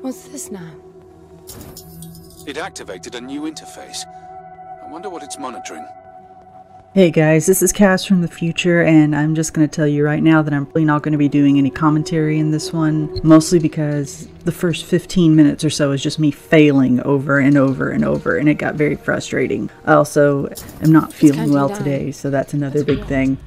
What's this now? It activated a new interface. I wonder what it's monitoring. Hey guys, this is Cass from the future, and I'm just going to tell you right now that I'm probably not going to be doing any commentary in this one, mostly because the first 15 minutes or so is just me failing over and over and over, and it got very frustrating. I also am not feeling well today, so that's another big thing.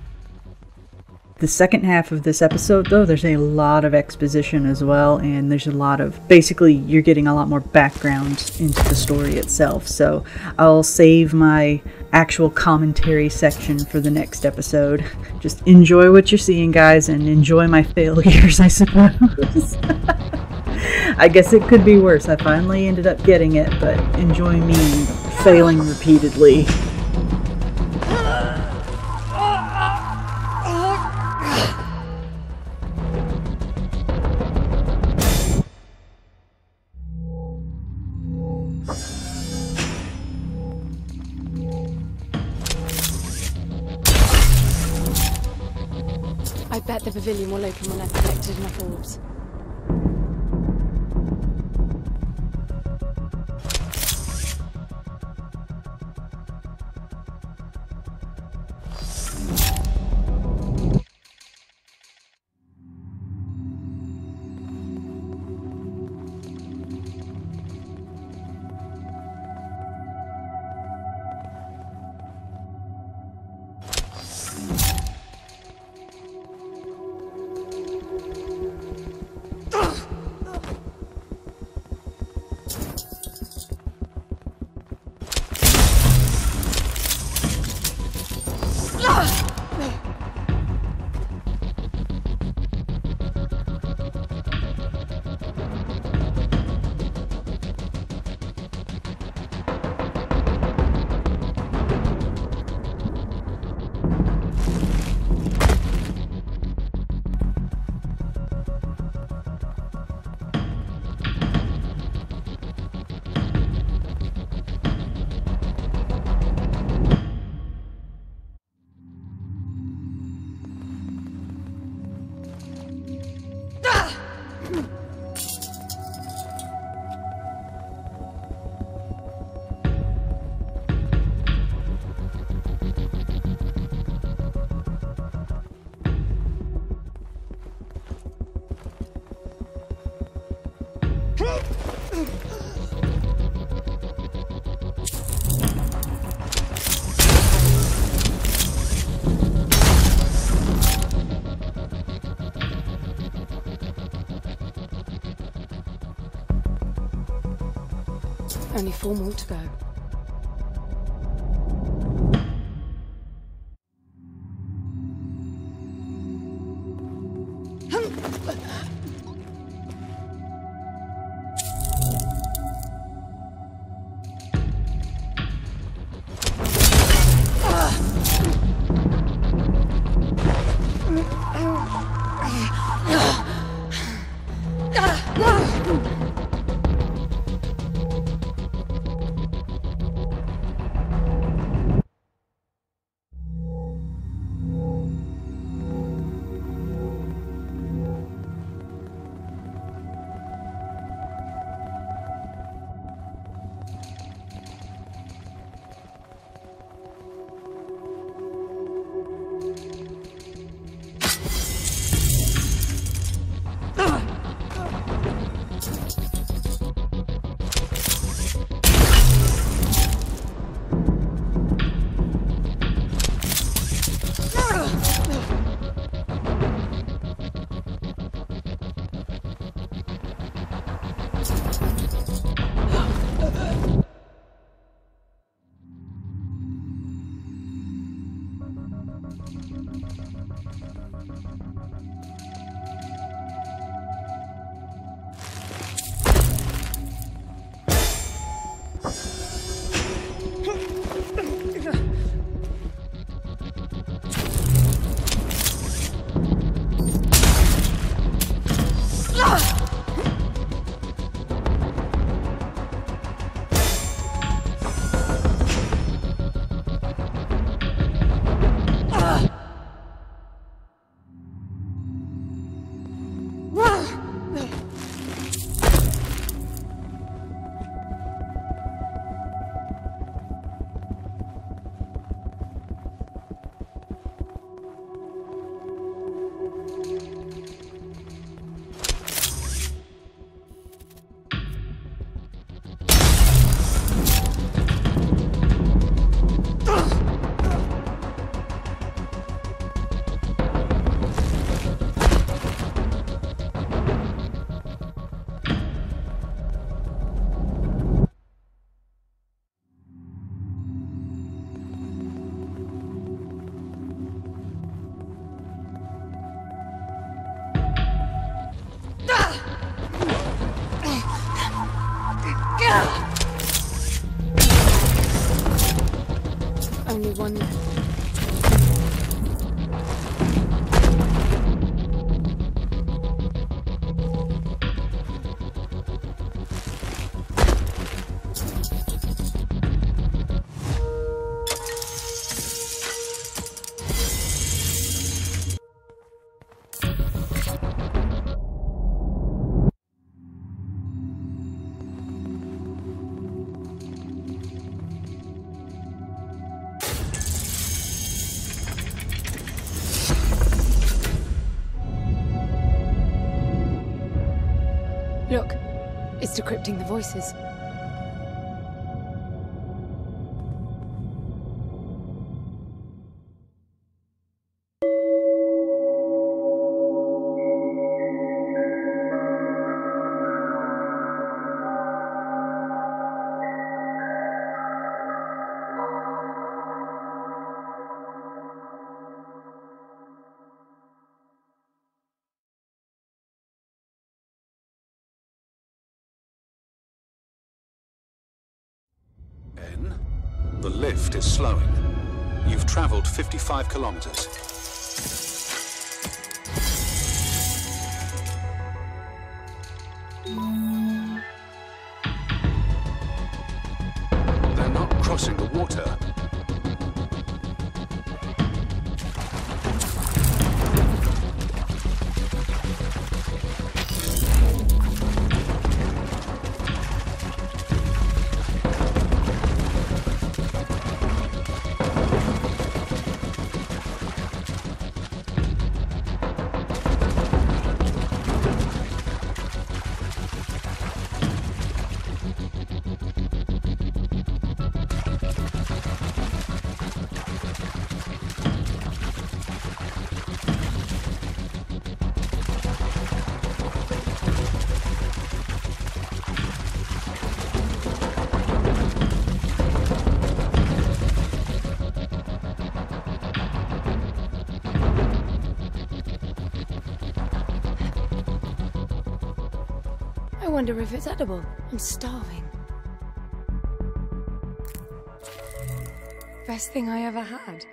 The second half of this episode, though, there's a lot of exposition as well, and there's a lot of, basically, you're getting a lot more background into the story itself, so I'll save my actual commentary section for the next episode. Just enjoy what you're seeing, guys, and enjoy my failures, I suppose. I guess it could be worse. I finally ended up getting it, but enjoy me failing repeatedly. I bet the pavilion will open when I've collected enough orbs. Only 4 more to go. Only one left. Look, it's decrypting the voices. The lift is slowing. You've traveled 55 kilometers. They're not crossing the water. I wonder if it's edible. I'm starving. Best thing I ever had.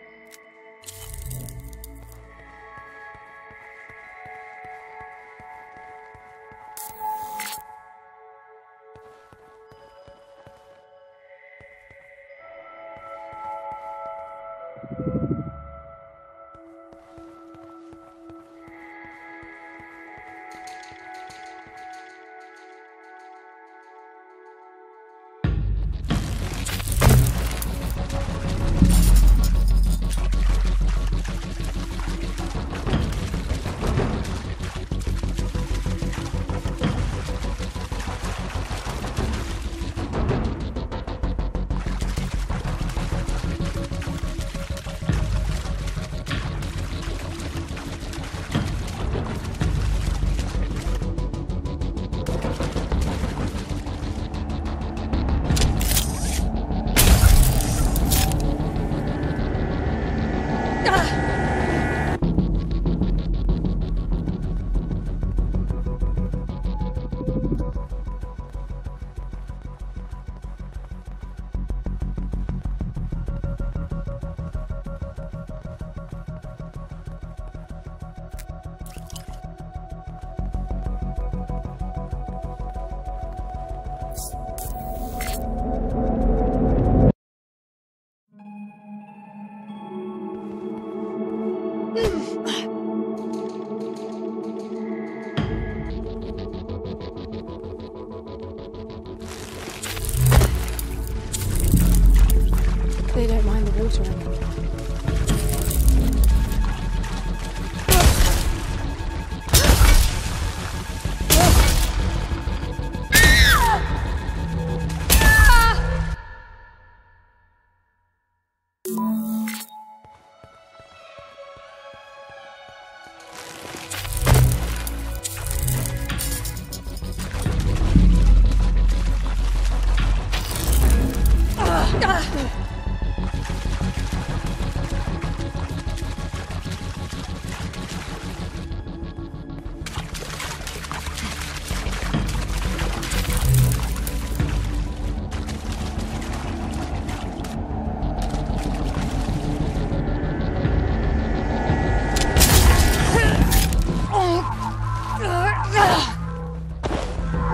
They don't mind the water anymore.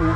They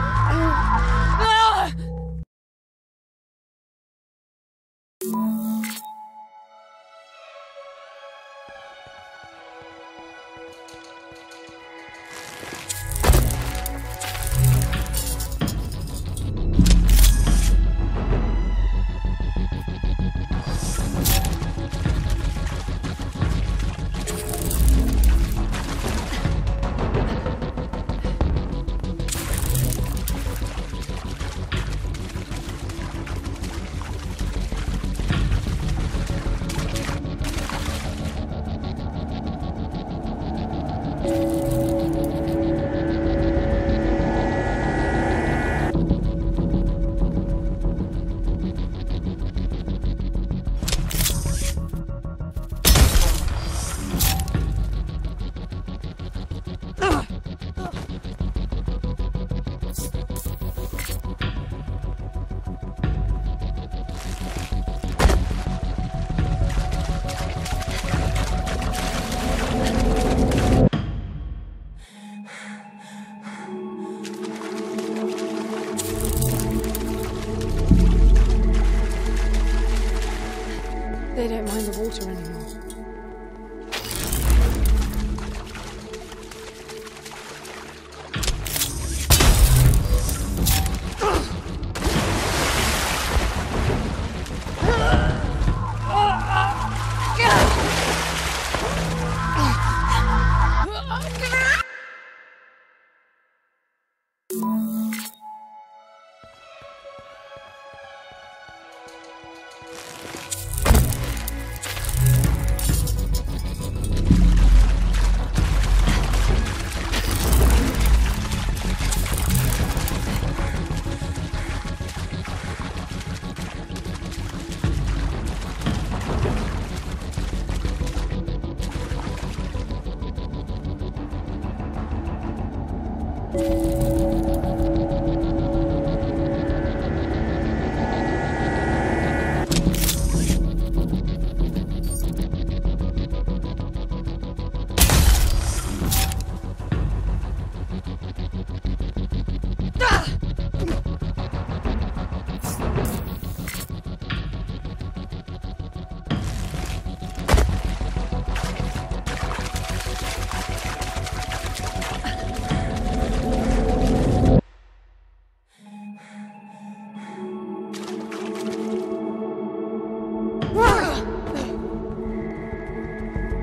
don't mind the water anymore.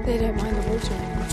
They don't mind the water anymore.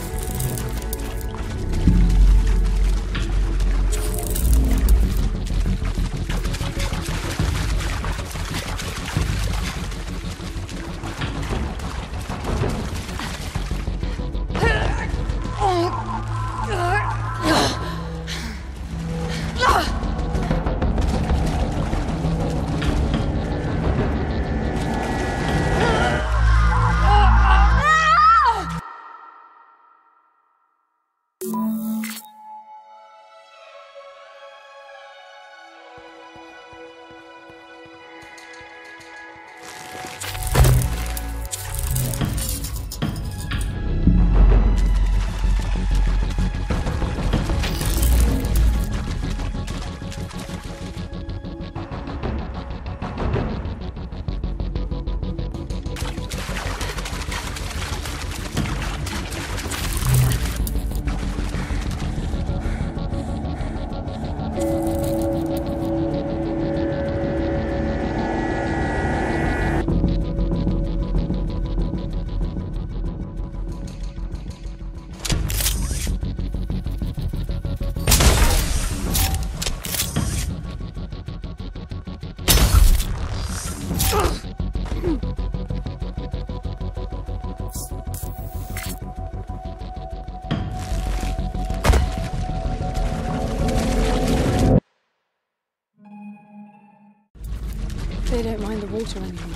They don't mind the water anymore.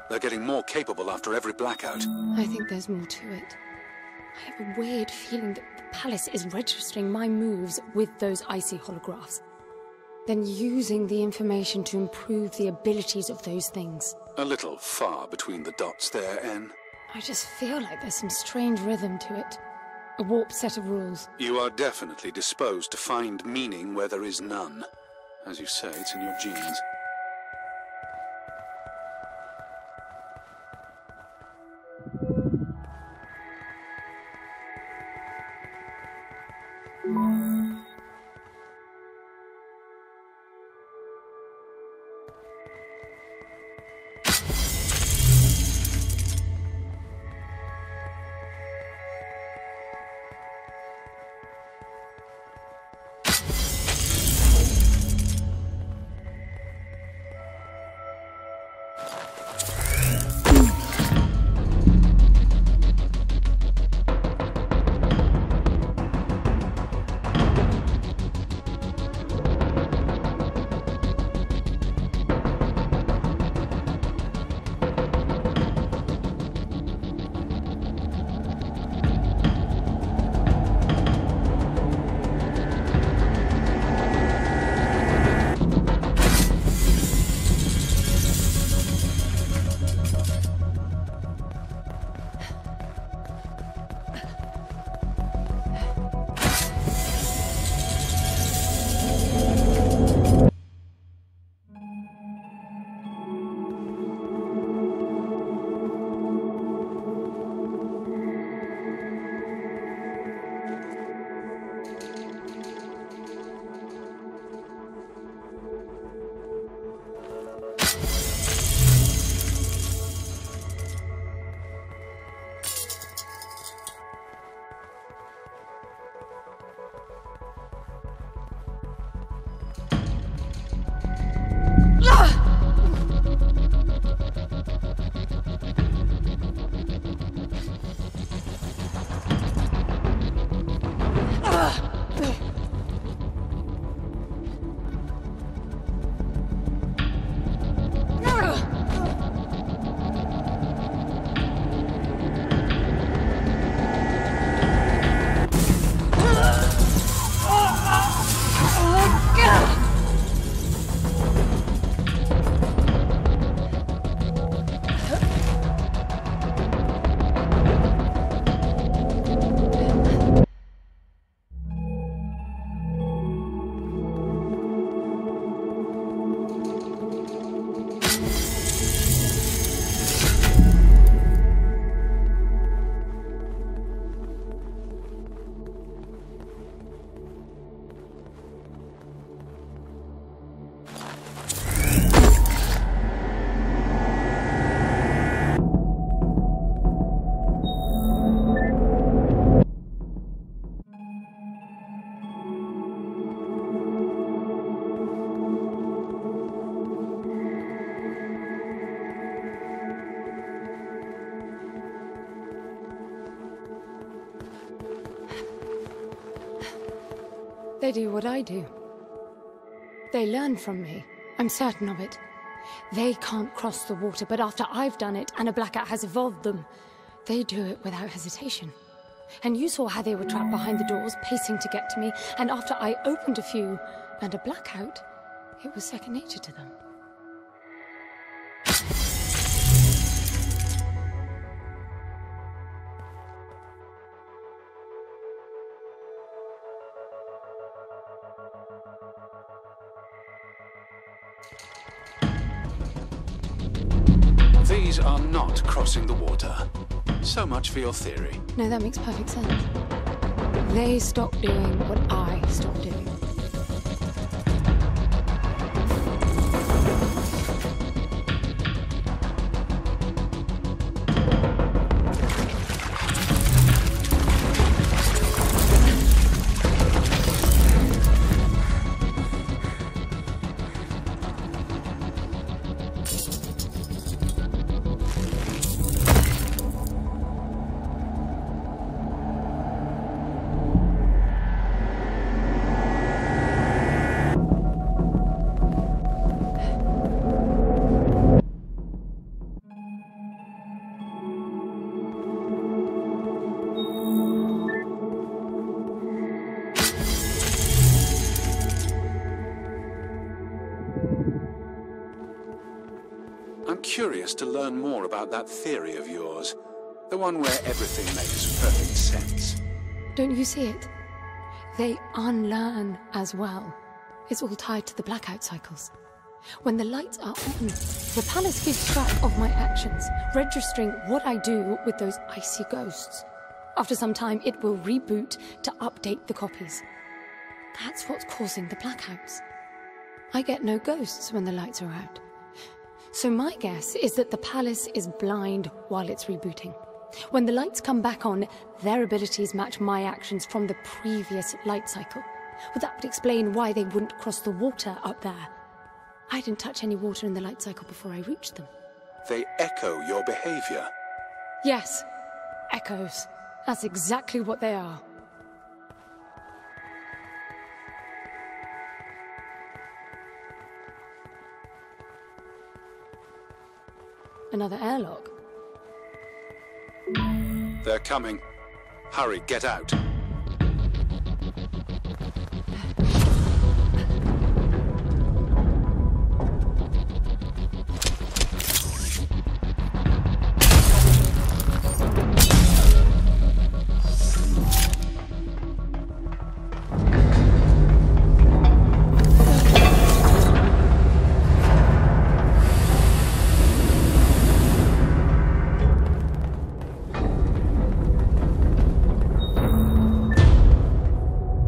They're getting more capable after every blackout. I think there's more to it. I have a weird feeling that the palace is registering my moves with those icy holographs, then using the information to improve the abilities of those things. A little far between the dots there, En. I just feel like there's some strange rhythm to it. A warped set of rules. You are definitely disposed to find meaning where there is none. As you say, it's in your genes. They do what I do. They learn from me. I'm certain of it. They can't cross the water, but after I've done it and a blackout has evolved them, they do it without hesitation. And you saw how they were trapped behind the doors, pacing to get to me, and after I opened a few and a blackout, it was second nature to them. These are not crossing the water. So much for your theory. No, that makes perfect sense. They stopped doing what I stopped doing. curious to learn more about that theory of yours. The one where everything makes perfect sense. Don't you see it? They unlearn as well. It's all tied to the blackout cycles. When the lights are on, the palace keeps track of my actions, registering what I do with those icy ghosts. After some time, it will reboot to update the copies. That's what's causing the blackouts. I get no ghosts when the lights are out. So my guess is that the palace is blind while it's rebooting. When the lights come back on, their abilities match my actions from the previous light cycle. Well, that would explain why they wouldn't cross the water up there. I didn't touch any water in the light cycle before I reached them. They echo your behavior. Yes, echoes. That's exactly what they are. Another airlock. They're coming. Hurry, get out.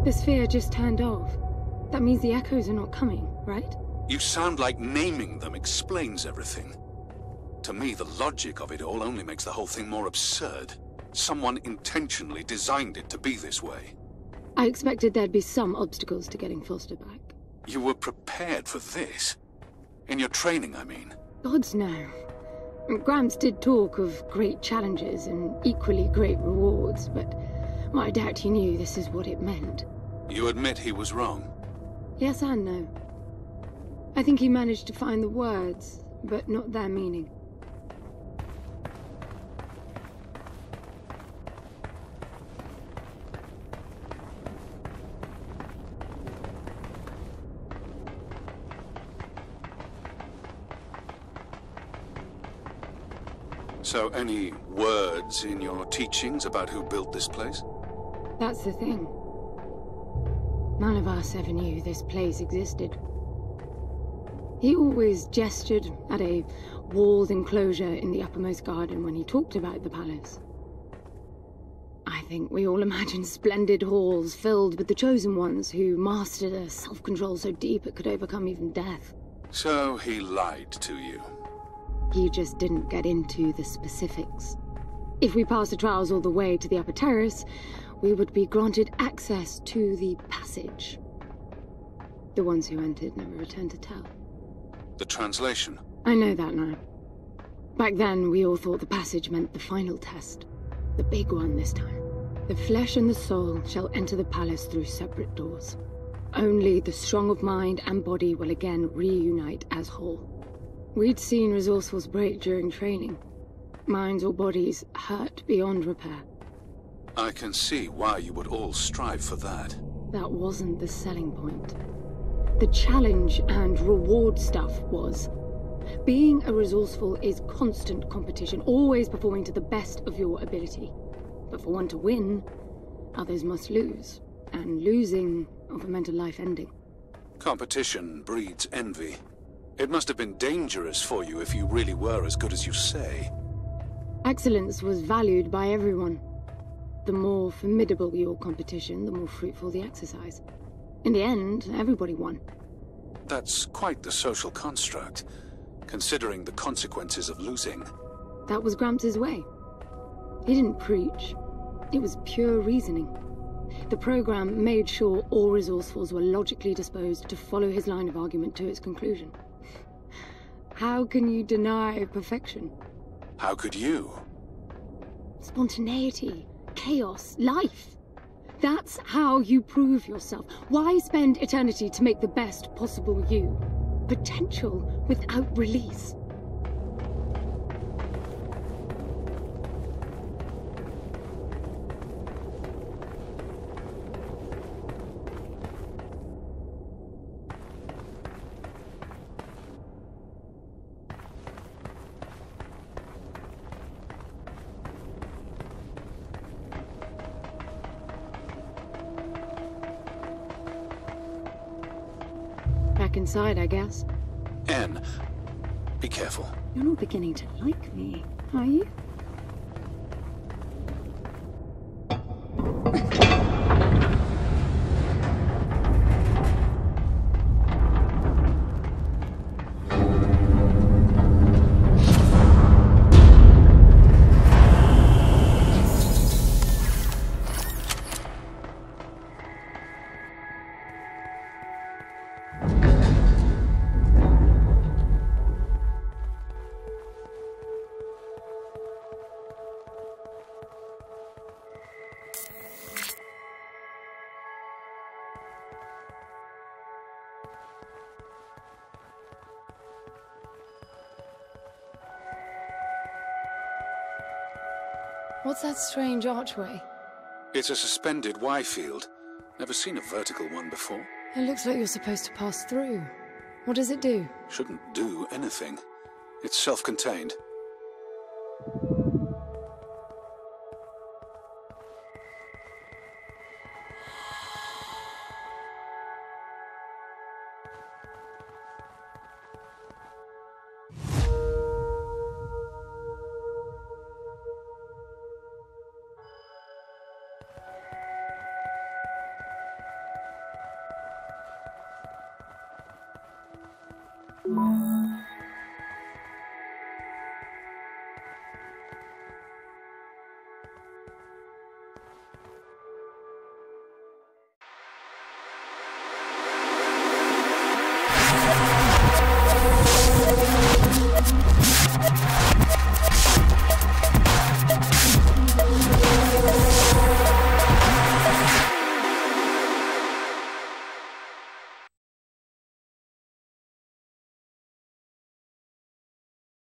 The sphere just turned off. That means the echoes are not coming, right? You sound like naming them explains everything. To me, the logic of it all only makes the whole thing more absurd. Someone intentionally designed it to be this way. I expected there'd be some obstacles to getting Foster back. You were prepared for this? In your training, I mean. Gods no. Gramps did talk of great challenges and equally great rewards, but well, I doubt he knew this is what it meant. You admit he was wrong? Yes and no. I think he managed to find the words, but not their meaning. So, any words in your teachings about who built this place? That's the thing. None of us ever knew this place existed. He always gestured at a walled enclosure in the uppermost garden when he talked about the palace. I think we all imagined splendid halls filled with the chosen ones who mastered a self-control so deep it could overcome even death. So he lied to you? He just didn't get into the specifics. If we passed the trials all the way to the upper terrace, we would be granted access to the passage. The ones who entered never returned to tell. The translation? I know that now. Back then, we all thought the passage meant the final test. The big one this time. The flesh and the soul shall enter the palace through separate doors. Only the strong of mind and body will again reunite as whole. We'd seen Resourcefuls break during training. Minds or bodies hurt beyond repair. I can see why you would all strive for that. That wasn't the selling point. The challenge and reward stuff was. Being a resourceful is constant competition, always performing to the best of your ability. But for one to win, others must lose. And losing often meant a life ending. Competition breeds envy. It must have been dangerous for you if you really were as good as you say. Excellence was valued by everyone. The more formidable your competition, the more fruitful the exercise. In the end, everybody won. That's quite the social construct, considering the consequences of losing. That was Gramps' way. He didn't preach. It was pure reasoning. The program made sure all resourcefuls were logically disposed to follow his line of argument to its conclusion. How can you deny perfection? How could you? Spontaneity, chaos, life. That's how you prove yourself. Why spend eternity to make the best possible you? Potential without release. back inside, I guess. Anne, be careful. You're not beginning to like me, are you? What's that strange archway? It's a suspended Y field. Never seen a vertical one before. It looks like you're supposed to pass through. What does it do? Shouldn't do anything. It's self-contained.